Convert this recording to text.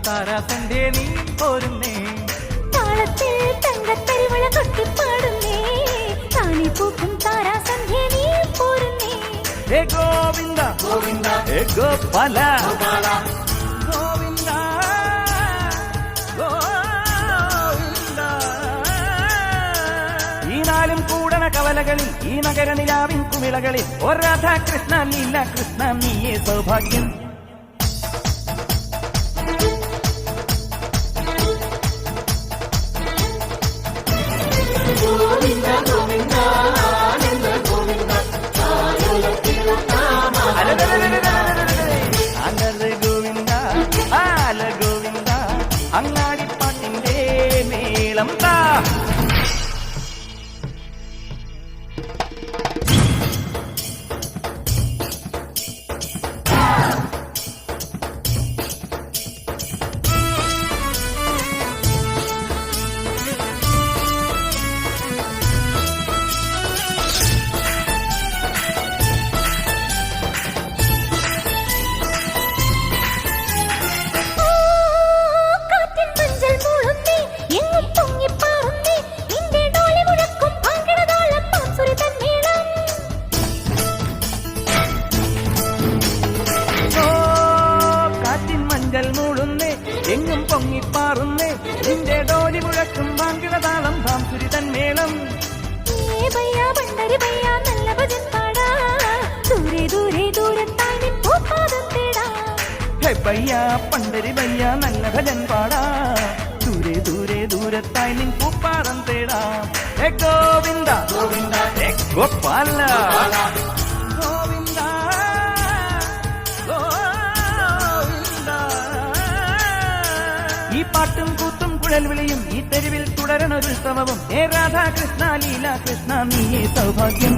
താരാസന്റെ നീ പോരുന്നേ താളത്തിൽ തങ്കത്തരിവള കൊട്ടിപ്പാടുന്നേ താലി പൂക്കും താരാസന്ധ്യ നീ പോരുന്നേ ഹേ ഗോവിന്ദ ഗോവിന്ദ ഹേ ഗോപാല ഗോപാല ഗോവിന്ദ ഗോവിന്ദ ഈ നാലും കൂടണ കവലകളിൽ ഈ നഗര നിലാവിൻ കുമിളകളിൽ ഓ രാധാകൃഷ്ണ ലീല കൃഷ്ണ നീയേ സൗഭാഗ്യം ഗോവിന്ദ ഗോവിന്ദ ആനന്ദ ഗോവിന്ദ അലല ഗോവിന്ദ ആല ഗോവിന്ദ അങ്ങാടിപ്പാട്ടിന്റെ മേളം താ എങ്ങും പൊങ്ങിപ്പാറുന്നേ നിന്റെ ഡോലി മുഴക്കും വാങ്കിടതാളം ഭാംസുരി തന്മേളം പണ്ടരി ഭയ്യ നല്ല ഭജൻ പാടാ ദൂരെ ദൂരെ ദൂരത്തായി നിൻ പൂപ്പാടം തേടാ ഹേ ഗോവിന്ദ ഗോവിന്ദ ഹേ ഗോപാല ഗോവിന്ദ ഈ പാട്ടും കൂത്തും കുഴൽ വിളിയും ഈ തെരുവിൽ തുടരണൊരുത്സവവും ഹേ രാധാകൃഷ്ണ ലീല കൃഷ്ണ നീയേ സൗഭാഗ്യം